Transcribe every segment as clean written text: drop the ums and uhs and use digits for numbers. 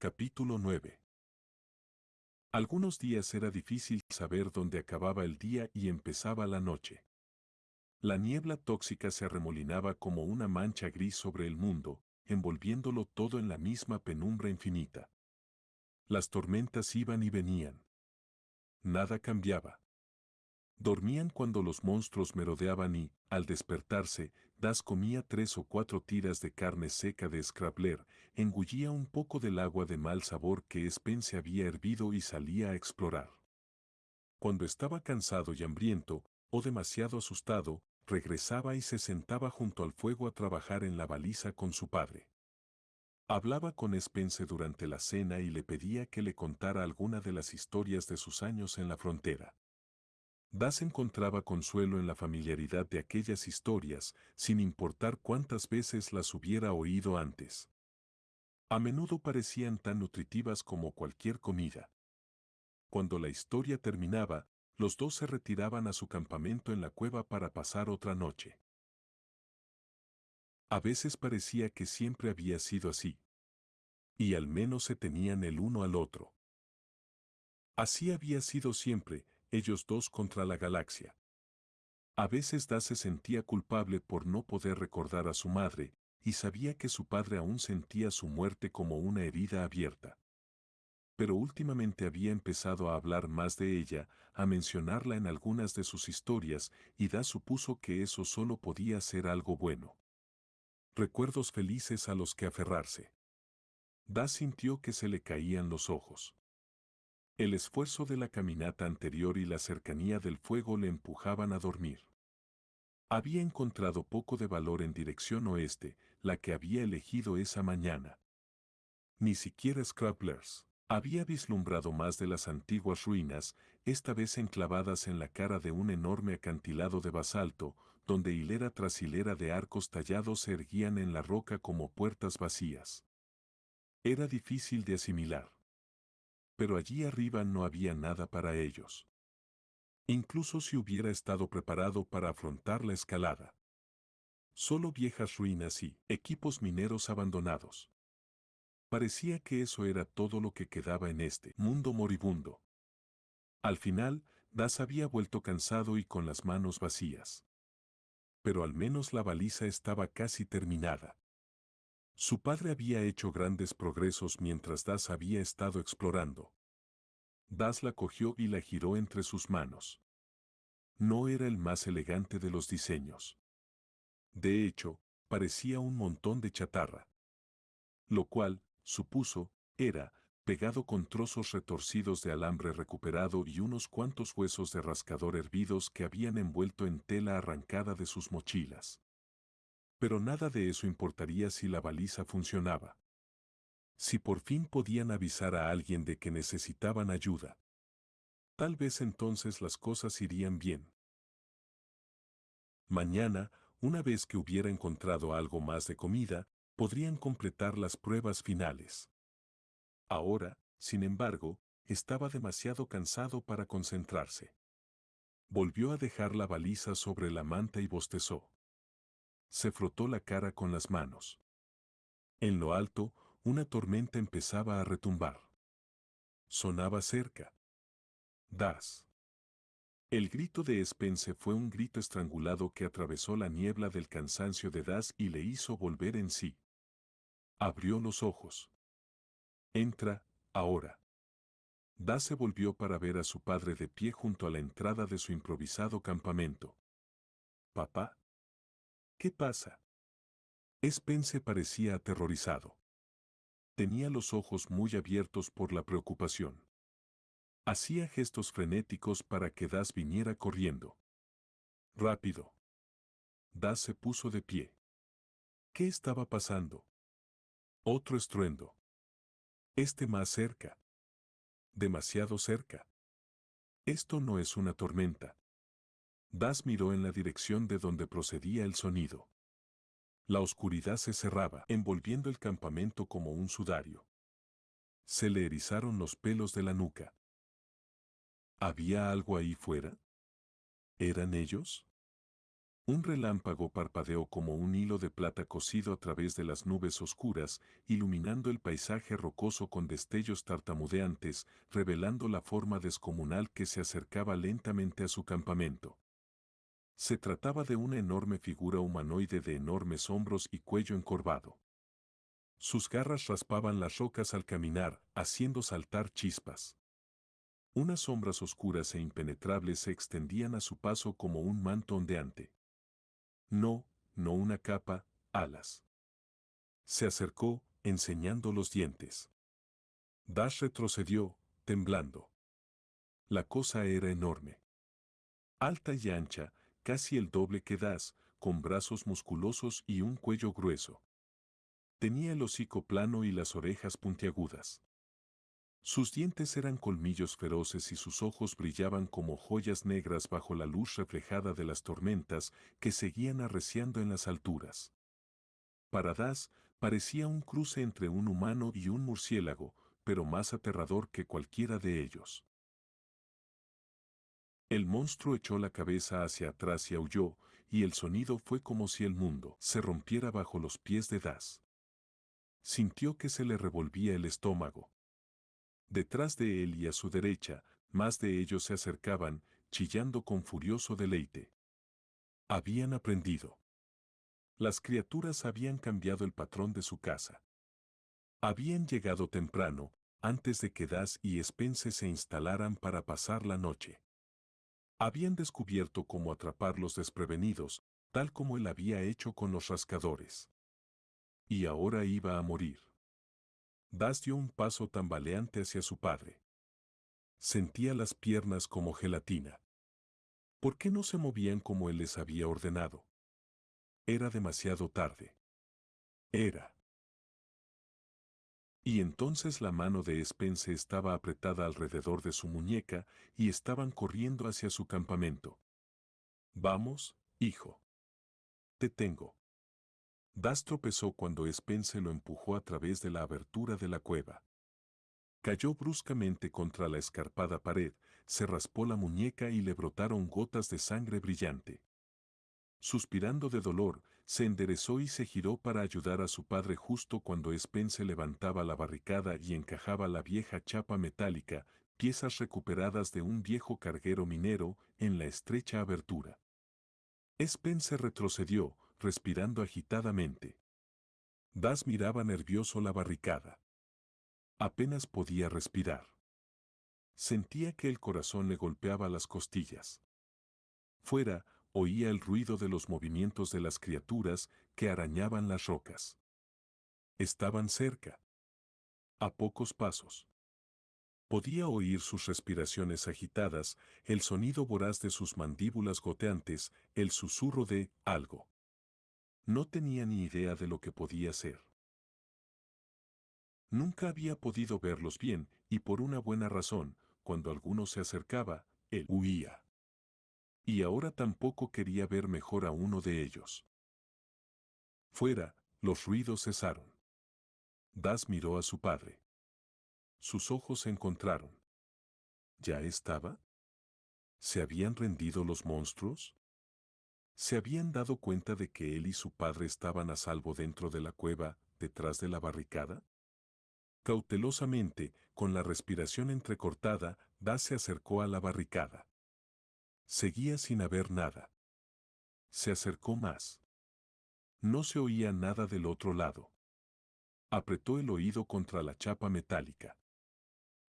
Capítulo 9. Algunos días era difícil saber dónde acababa el día y empezaba la noche. La niebla tóxica se arremolinaba como una mancha gris sobre el mundo, envolviéndolo todo en la misma penumbra infinita. Las tormentas iban y venían. Nada cambiaba. Dormían cuando los monstruos merodeaban y, al despertarse, Das comía 3 o 4 tiras de carne seca de Scrabbler, engullía un poco del agua de mal sabor que Spence había hervido y salía a explorar. Cuando estaba cansado y hambriento, o demasiado asustado, regresaba y se sentaba junto al fuego a trabajar en la baliza con su padre. Hablaba con Spence durante la cena y le pedía que le contara alguna de las historias de sus años en la frontera. Das encontraba consuelo en la familiaridad de aquellas historias, sin importar cuántas veces las hubiera oído antes. A menudo parecían tan nutritivas como cualquier comida. Cuando la historia terminaba, los dos se retiraban a su campamento en la cueva para pasar otra noche. A veces parecía que siempre había sido así. Y al menos se tenían el uno al otro. Así había sido siempre, ellos dos contra la galaxia. A veces Das se sentía culpable por no poder recordar a su madre, y sabía que su padre aún sentía su muerte como una herida abierta. Pero últimamente había empezado a hablar más de ella, a mencionarla en algunas de sus historias, y Das supuso que eso solo podía ser algo bueno. Recuerdos felices a los que aferrarse. Das sintió que se le caían los ojos. El esfuerzo de la caminata anterior y la cercanía del fuego le empujaban a dormir. Había encontrado poco de valor en dirección oeste, la que había elegido esa mañana. Ni siquiera Scrabblers. Había vislumbrado más de las antiguas ruinas, esta vez enclavadas en la cara de un enorme acantilado de basalto, donde hilera tras hilera de arcos tallados se erguían en la roca como puertas vacías. Era difícil de asimilar. Pero allí arriba no había nada para ellos. Incluso si hubiera estado preparado para afrontar la escalada. Solo viejas ruinas y equipos mineros abandonados. Parecía que eso era todo lo que quedaba en este mundo moribundo. Al final, Das había vuelto cansado y con las manos vacías. Pero al menos la baliza estaba casi terminada. Su padre había hecho grandes progresos mientras Das había estado explorando. Das la cogió y la giró entre sus manos. No era el más elegante de los diseños. De hecho, parecía un montón de chatarra. Lo cual, supuso, era, pegado con trozos retorcidos de alambre recuperado y unos cuantos huesos de rascador hervidos que habían envuelto en tela arrancada de sus mochilas. Pero nada de eso importaría si la baliza funcionaba. Si por fin podían avisar a alguien de que necesitaban ayuda. Tal vez entonces las cosas irían bien. Mañana, una vez que hubiera encontrado algo más de comida, podrían completar las pruebas finales. Ahora, sin embargo, estaba demasiado cansado para concentrarse. Volvió a dejar la baliza sobre la manta y bostezó. Se frotó la cara con las manos. En lo alto, una tormenta empezaba a retumbar. Sonaba cerca. Das. El grito de Spence fue un grito estrangulado que atravesó la niebla del cansancio de Das y le hizo volver en sí. Abrió los ojos. Entra, ahora. Das se volvió para ver a su padre de pie junto a la entrada de su improvisado campamento. «Papá. ¿Qué pasa?» Spence parecía aterrorizado. Tenía los ojos muy abiertos por la preocupación. Hacía gestos frenéticos para que Das viniera corriendo. «Rápido». Das se puso de pie. ¿Qué estaba pasando? Otro estruendo. Este más cerca. Demasiado cerca. Esto no es una tormenta. Das miró en la dirección de donde procedía el sonido. La oscuridad se cerraba, envolviendo el campamento como un sudario. Se le erizaron los pelos de la nuca. ¿Había algo ahí fuera? ¿Eran ellos? Un relámpago parpadeó como un hilo de plata cosido a través de las nubes oscuras, iluminando el paisaje rocoso con destellos tartamudeantes, revelando la forma descomunal que se acercaba lentamente a su campamento. Se trataba de una enorme figura humanoide de enormes hombros y cuello encorvado. Sus garras raspaban las rocas al caminar, haciendo saltar chispas. Unas sombras oscuras e impenetrables se extendían a su paso como un manto ondeante. No, no una capa, alas. Se acercó, enseñando los dientes. Dash retrocedió, temblando. La cosa era enorme. Alta y ancha, casi el doble que Dash, con brazos musculosos y un cuello grueso. Tenía el hocico plano y las orejas puntiagudas. Sus dientes eran colmillos feroces y sus ojos brillaban como joyas negras bajo la luz reflejada de las tormentas que seguían arreciando en las alturas. Para Das, parecía un cruce entre un humano y un murciélago, pero más aterrador que cualquiera de ellos. El monstruo echó la cabeza hacia atrás y aulló, y el sonido fue como si el mundo se rompiera bajo los pies de Das. Sintió que se le revolvía el estómago. Detrás de él y a su derecha, más de ellos se acercaban, chillando con furioso deleite. Habían aprendido. Las criaturas habían cambiado el patrón de su caza. Habían llegado temprano, antes de que Das y Spence se instalaran para pasar la noche. Habían descubierto cómo atraparlos desprevenidos, tal como él había hecho con los rascadores. Y ahora iba a morir. Das dio un paso tambaleante hacia su padre. Sentía las piernas como gelatina. ¿Por qué no se movían como él les había ordenado? Era demasiado tarde. Era. Y entonces la mano de Spence estaba apretada alrededor de su muñeca y estaban corriendo hacia su campamento. Vamos, hijo. Te tengo. Das tropezó cuando Spence lo empujó a través de la abertura de la cueva. Cayó bruscamente contra la escarpada pared, se raspó la muñeca y le brotaron gotas de sangre brillante. Suspirando de dolor, se enderezó y se giró para ayudar a su padre justo cuando Spence levantaba la barricada y encajaba la vieja chapa metálica, piezas recuperadas de un viejo carguero minero, en la estrecha abertura. Spence retrocedió, respirando agitadamente. Das miraba nervioso la barricada. Apenas podía respirar. Sentía que el corazón le golpeaba las costillas. Fuera, oía el ruido de los movimientos de las criaturas que arañaban las rocas. Estaban cerca. A pocos pasos. Podía oír sus respiraciones agitadas, el sonido voraz de sus mandíbulas goteantes, el susurro de algo. No tenía ni idea de lo que podía ser. Nunca había podido verlos bien, y por una buena razón, cuando alguno se acercaba, él huía. Y ahora tampoco quería ver mejor a uno de ellos. Fuera, los ruidos cesaron. Das miró a su padre. Sus ojos se encontraron. ¿Ya estaba? ¿Se habían rendido los monstruos? ¿Se habían dado cuenta de que él y su padre estaban a salvo dentro de la cueva, detrás de la barricada? Cautelosamente, con la respiración entrecortada, Das se acercó a la barricada. Seguía sin haber nada. Se acercó más. No se oía nada del otro lado. Apretó el oído contra la chapa metálica.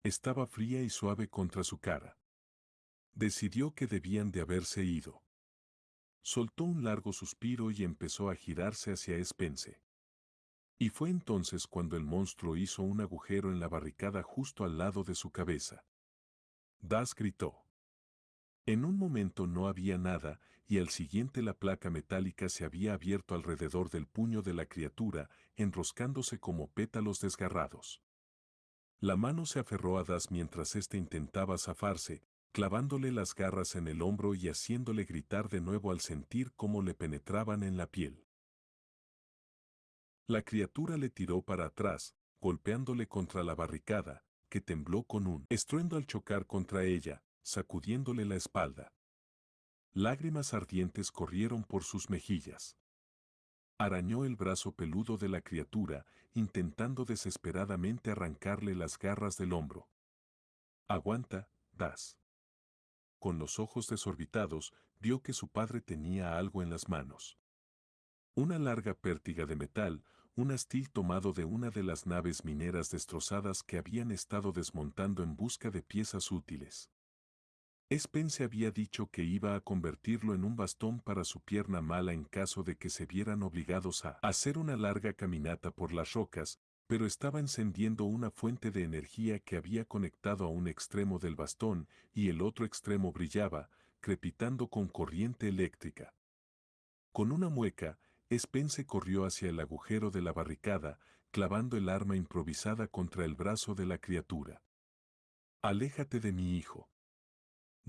Estaba fría y suave contra su cara. Decidió que debían de haberse ido. Soltó un largo suspiro y empezó a girarse hacia Spence. Y fue entonces cuando el monstruo hizo un agujero en la barricada justo al lado de su cabeza. Das gritó. En un momento no había nada, y al siguiente la placa metálica se había abierto alrededor del puño de la criatura, enroscándose como pétalos desgarrados. La mano se aferró a Das mientras éste intentaba zafarse, clavándole las garras en el hombro y haciéndole gritar de nuevo al sentir cómo le penetraban en la piel. La criatura le tiró para atrás, golpeándole contra la barricada, que tembló con un estruendo al chocar contra ella, sacudiéndole la espalda. Lágrimas ardientes corrieron por sus mejillas. Arañó el brazo peludo de la criatura, intentando desesperadamente arrancarle las garras del hombro. Aguanta, Das. Con los ojos desorbitados, vio que su padre tenía algo en las manos. Una larga pértiga de metal, un astil tomado de una de las naves mineras destrozadas que habían estado desmontando en busca de piezas útiles. Spence había dicho que iba a convertirlo en un bastón para su pierna mala en caso de que se vieran obligados a hacer una larga caminata por las rocas, pero estaba encendiendo una fuente de energía que había conectado a un extremo del bastón y el otro extremo brillaba, crepitando con corriente eléctrica. Con una mueca, Spence corrió hacia el agujero de la barricada, clavando el arma improvisada contra el brazo de la criatura. «Aléjate de mi hijo».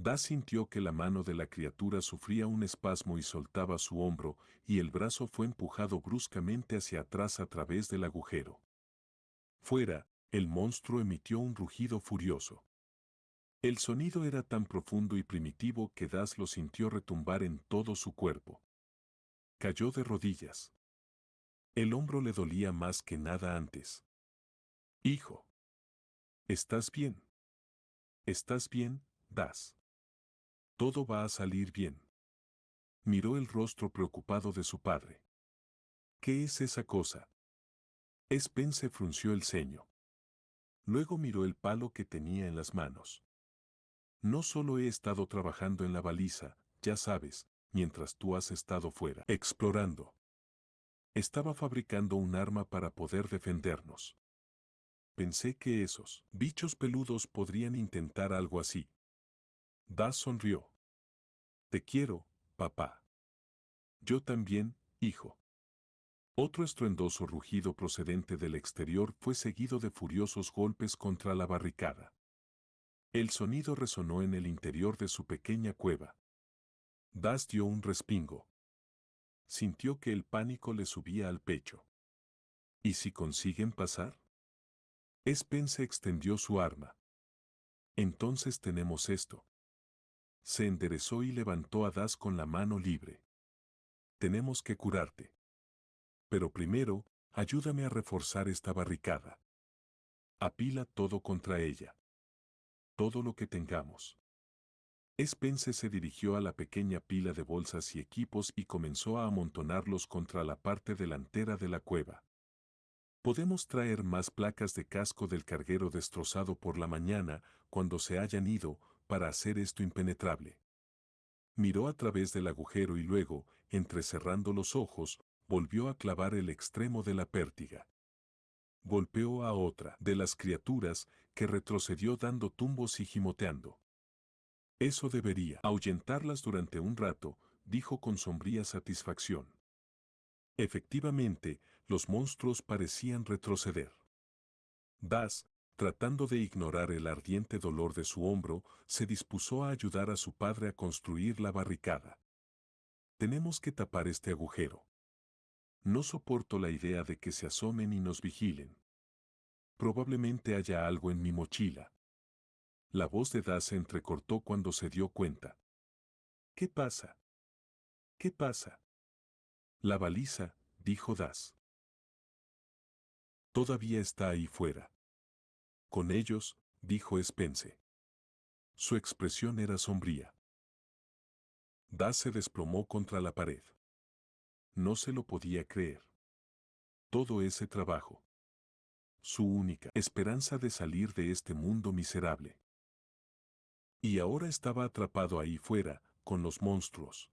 Das sintió que la mano de la criatura sufría un espasmo y soltaba su hombro, y el brazo fue empujado bruscamente hacia atrás a través del agujero. Fuera, el monstruo emitió un rugido furioso. El sonido era tan profundo y primitivo que Das lo sintió retumbar en todo su cuerpo. Cayó de rodillas. El hombro le dolía más que nada antes. «Hijo. ¿Estás bien? ¿Estás bien, Das? Todo va a salir bien». Miró el rostro preocupado de su padre. «¿Qué es esa cosa?». Spence frunció el ceño. Luego miró el palo que tenía en las manos. «No solo he estado trabajando en la baliza, ya sabes, mientras tú has estado fuera, explorando. Estaba fabricando un arma para poder defendernos. Pensé que esos bichos peludos podrían intentar algo así». Das sonrió. «Te quiero, papá». «Yo también, hijo». Otro estruendoso rugido procedente del exterior fue seguido de furiosos golpes contra la barricada. El sonido resonó en el interior de su pequeña cueva. Das dio un respingo. Sintió que el pánico le subía al pecho. ¿Y si consiguen pasar? Spence extendió su arma. «Entonces tenemos esto». Se enderezó y levantó a Das con la mano libre. «Tenemos que curarte. Pero primero, ayúdame a reforzar esta barricada. Apila todo contra ella. Todo lo que tengamos». Spence se dirigió a la pequeña pila de bolsas y equipos y comenzó a amontonarlos contra la parte delantera de la cueva. «Podemos traer más placas de casco del carguero destrozado por la mañana, cuando se hayan ido, para hacer esto impenetrable». Miró a través del agujero y luego, entrecerrando los ojos, volvió a clavar el extremo de la pértiga. Golpeó a otra de las criaturas, que retrocedió dando tumbos y gimoteando. «Eso debería ahuyentarlas durante un rato», dijo con sombría satisfacción. Efectivamente, los monstruos parecían retroceder. Das, tratando de ignorar el ardiente dolor de su hombro, se dispuso a ayudar a su padre a construir la barricada. «Tenemos que tapar este agujero. No soporto la idea de que se asomen y nos vigilen. Probablemente haya algo en mi mochila». La voz de Das se entrecortó cuando se dio cuenta. «¿Qué pasa? ¿Qué pasa?». «La baliza», dijo Das. «Todavía está ahí fuera». «Con ellos», dijo Spence. Su expresión era sombría. Das se desplomó contra la pared. No se lo podía creer. Todo ese trabajo. Su única esperanza de salir de este mundo miserable. Y ahora estaba atrapado ahí fuera, con los monstruos.